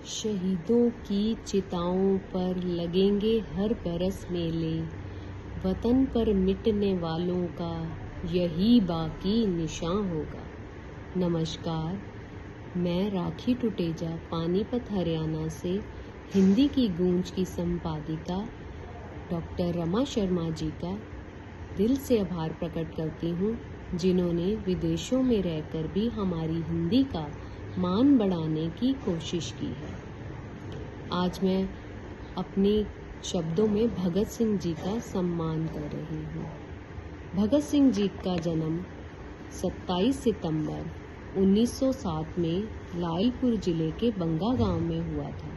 शहीदों की चिताओं पर लगेंगे हर बरस मेले, वतन पर मिटने वालों का यही बाकी निशान होगा। नमस्कार, मैं राखी टुटेजा पानीपत हरियाणा से हिंदी की गूंज की संपादिका डॉक्टर रमा शर्मा जी का दिल से आभार प्रकट करती हूँ, जिन्होंने विदेशों में रहकर भी हमारी हिंदी का मान बढ़ाने की कोशिश की है। आज मैं अपने शब्दों में भगत सिंह जी का सम्मान कर रही हूँ। भगत सिंह जी का जन्म 27 सितंबर 1907 में लायलपुर जिले के बंगा गांव में हुआ था,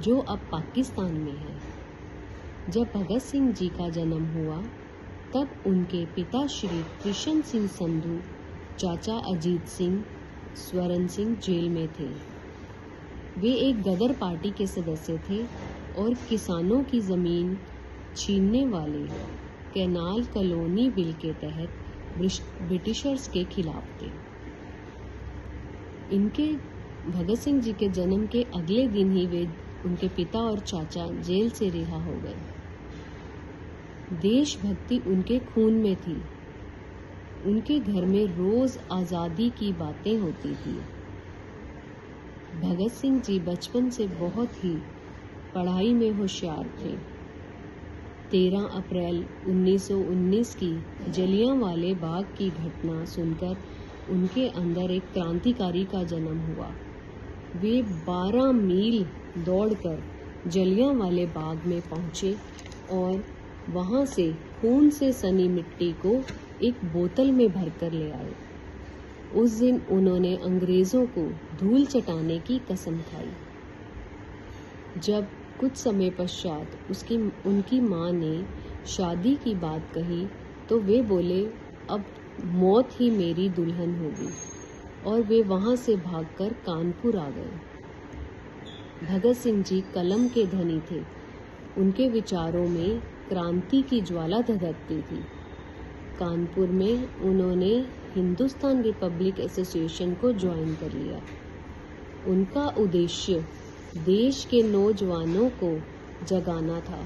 जो अब पाकिस्तान में है। जब भगत सिंह जी का जन्म हुआ तब उनके पिता श्री कृष्ण सिंह संधू, चाचा अजीत सिंह, स्वरण सिंह जेल में थे। वे एक गदर पार्टी के सदस्य थे और किसानों की जमीन छीनने वाले कैनाल कॉलोनी बिल के तहत ब्रिटिशर्स के खिलाफ थे। इनके भगत सिंह जी के जन्म के अगले दिन ही वे उनके पिता और चाचा जेल से रिहा हो गए। देशभक्ति उनके खून में थी। उनके घर में रोज आज़ादी की बातें होती थी। भगत सिंह जी बचपन से बहुत ही पढ़ाई में होशियार थे। 13 अप्रैल 1919 की जलियांवाले बाग की घटना सुनकर उनके अंदर एक क्रांतिकारी का जन्म हुआ। वे 12 मील दौड़कर जलियांवाले बाग में पहुंचे और वहां से खून से सनी मिट्टी को एक बोतल में भरकर ले आए। उस दिन उन्होंने अंग्रेजों को धूल चटाने की कसम खाई। जब कुछ समय पश्चात उनकी माँ ने शादी की बात कही तो वे बोले, अब मौत ही मेरी दुल्हन होगी, और वे वहां से भागकर कानपुर आ गए। भगत सिंह जी कलम के धनी थे। उनके विचारों में क्रांति की ज्वाला धधकती थी। कानपुर में उन्होंने हिंदुस्तान रिपब्लिक एसोसिएशन को ज्वाइन कर लिया। उनका उद्देश्य देश के नौजवानों को जगाना था।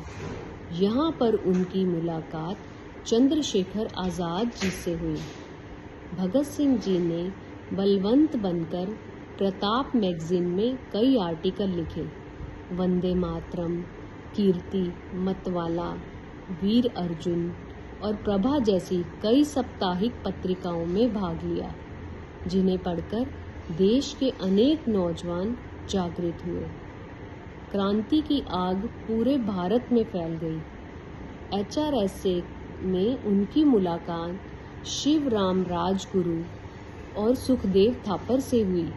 यहाँ पर उनकी मुलाकात चंद्रशेखर आज़ाद जी से हुई। भगत सिंह जी ने बलवंत बनकर प्रताप मैगजीन में कई आर्टिकल लिखे। वंदे मातरम, कीर्ति, मतवाला, वीर अर्जुन और प्रभा जैसी कई साप्ताहिक पत्रिकाओं में भाग लिया, जिन्हें पढ़कर देश के अनेक नौजवान जागृत हुए। क्रांति की आग पूरे भारत में फैल गई। HRSA में उनकी मुलाकात शिवराम राजगुरु और सुखदेव थापर से हुई।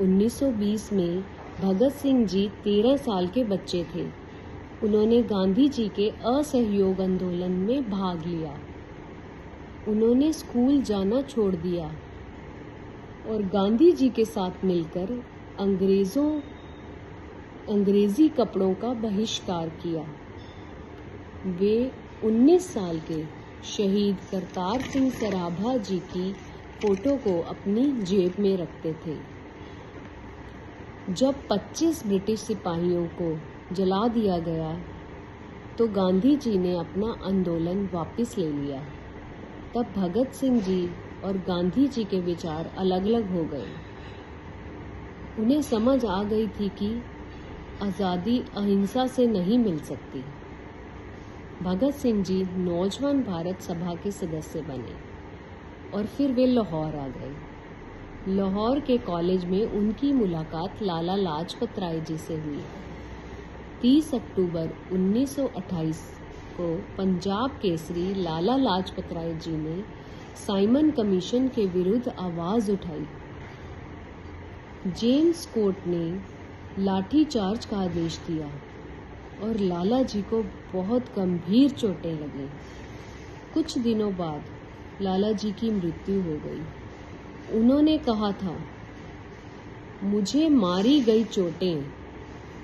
1920 में भगत सिंह जी 13 साल के बच्चे थे। उन्होंने गांधी जी के असहयोग आंदोलन में भाग लिया। उन्होंने स्कूल जाना छोड़ दिया और गांधी जी के साथ मिलकर अंग्रेजी कपड़ों का बहिष्कार किया। वे 19 साल के शहीद करतार सिंह सराभा जी की फोटो को अपनी जेब में रखते थे। जब 25 ब्रिटिश सिपाहियों को जला दिया गया तो गांधी जी ने अपना आंदोलन वापस ले लिया। तब भगत सिंह जी और गांधी जी के विचार अलग अलग हो गए। उन्हें समझ आ गई थी कि आज़ादी अहिंसा से नहीं मिल सकती। भगत सिंह जी नौजवान भारत सभा के सदस्य बने और फिर वे लाहौर आ गए। लाहौर के कॉलेज में उनकी मुलाकात लाला लाजपत राय जी से हुई। 30 अक्टूबर 1928 को पंजाब केसरी लाला लाजपत राय जी ने साइमन कमीशन के विरुद्ध आवाज उठाई। जेम्स कोर्ट ने लाठीचार्ज का आदेश दिया और लाला जी को बहुत गंभीर चोटें लगीं। कुछ दिनों बाद लाला जी की मृत्यु हो गई। उन्होंने कहा था, मुझे मारी गई चोटें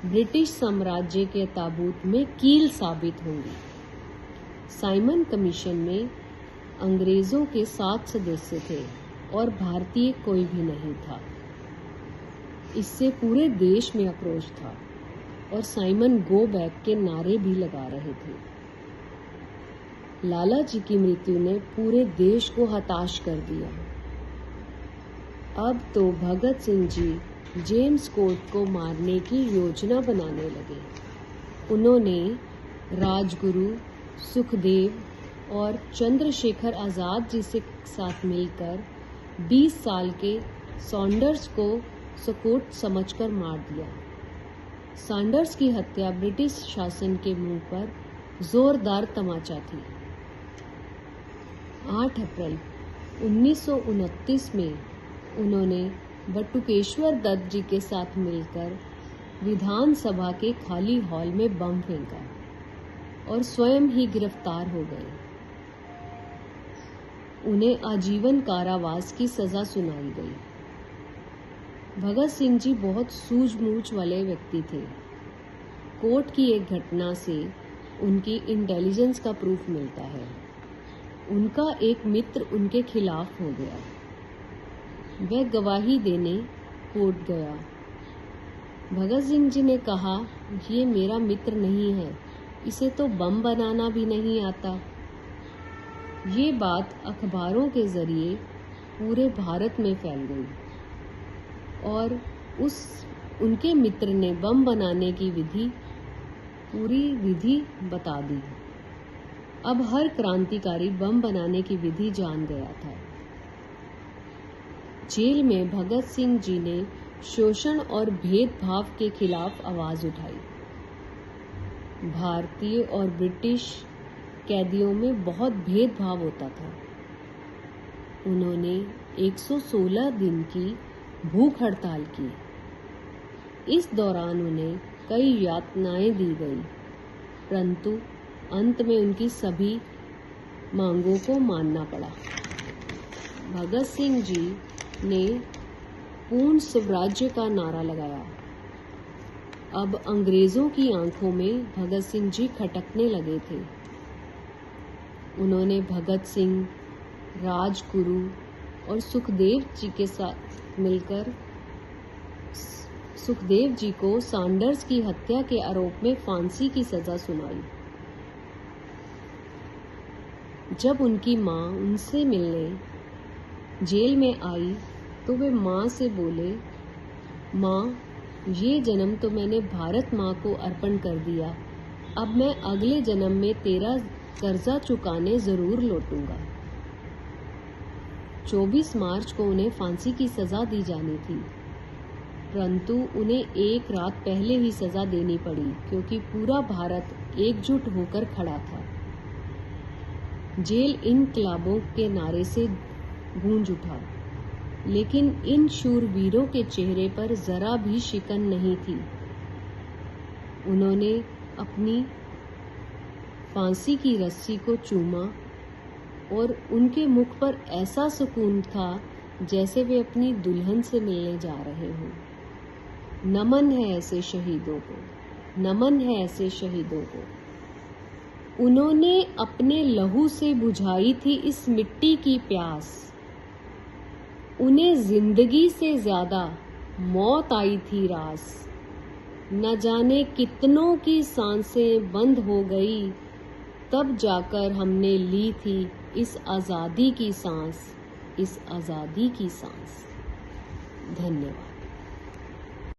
ब्रिटिश साम्राज्य के ताबूत में कील साबित होंगी। साइमन कमीशन में अंग्रेजों के 7 सदस्य थे और भारतीय कोई भी नहीं था। इससे पूरे देश में आक्रोश था और साइमन गो बैक के नारे भी लगा रहे थे। लाला जी की मृत्यु ने पूरे देश को हताश कर दिया। अब तो भगत सिंह जी जेम्स कोर्ट को मारने की योजना बनाने लगे। उन्होंने राजगुरु, सुखदेव और चंद्रशेखर आज़ाद जी से साथ मिलकर 20 साल के सॉन्डर्स को सकोट समझकर मार दिया। सॉन्डर्स की हत्या ब्रिटिश शासन के मुंह पर जोरदार तमाचा थी। 8 अप्रैल 1929 में उन्होंने बटुकेश्वर दत्त जी के साथ मिलकर विधानसभा के खाली हॉल में बम फेंका और स्वयं ही गिरफ्तार हो गए। उन्हें आजीवन कारावास की सजा सुनाई गई। भगत सिंह जी बहुत सूझबूझ वाले व्यक्ति थे। कोर्ट की एक घटना से उनकी इंटेलिजेंस का प्रूफ मिलता है। उनका एक मित्र उनके खिलाफ हो गया। वह गवाही देने कोर्ट गया। भगत सिंह जी ने कहा, ये मेरा मित्र नहीं है, इसे तो बम बनाना भी नहीं आता। ये बात अखबारों के जरिए पूरे भारत में फैल गई और उनके मित्र ने बम बनाने की पूरी विधि बता दी। अब हर क्रांतिकारी बम बनाने की विधि जान गया था। जेल में भगत सिंह जी ने शोषण और भेदभाव के खिलाफ आवाज उठाई। भारतीय और ब्रिटिश कैदियों में बहुत भेदभाव होता था। उन्होंने 116 दिन की भूख हड़ताल की। इस दौरान उन्हें कई यातनाएं दी गई, परंतु अंत में उनकी सभी मांगों को मानना पड़ा। भगत सिंह जी ने पूर्ण स्वराज्य का नारा लगाया। अब अंग्रेजों की आंखों में भगत सिंह जी खटकने लगे थे। उन्होंने भगत सिंह, राजगुरु और सुखदेव जी के साथ मिलकर सुखदेव जी को सॉन्डर्स की हत्या के आरोप में फांसी की सजा सुनाई। जब उनकी मां उनसे मिलने जेल में आई तो वे मां से बोले, मां, ये जन्म तो मैंने भारत मां को अर्पण कर दिया। अब मैं अगले जन्म में तेरा कर्जा चुकाने जरूर लौटूंगा। 24 मार्च को उन्हें फांसी की सजा दी जानी थी, परंतु उन्हें एक रात पहले ही सजा देनी पड़ी क्योंकि पूरा भारत एकजुट होकर खड़ा था। जेल इनकलाबों के नारे से गूंज उठा, लेकिन इन शूरवीरों के चेहरे पर जरा भी शिकन नहीं थी। उन्होंने अपनी फांसी की रस्सी को चूमा और उनके मुख पर ऐसा सुकून था जैसे वे अपनी दुल्हन से मिलने जा रहे हों। नमन है ऐसे शहीदों को, नमन है ऐसे शहीदों को। उन्होंने अपने लहू से बुझाई थी इस मिट्टी की प्यास। उन्हें जिंदगी से ज्यादा मौत आई थी रास। न जाने कितनों की सांसें बंद हो गई, तब जाकर हमने ली थी इस आज़ादी की सांस, इस आज़ादी की सांस। धन्यवाद।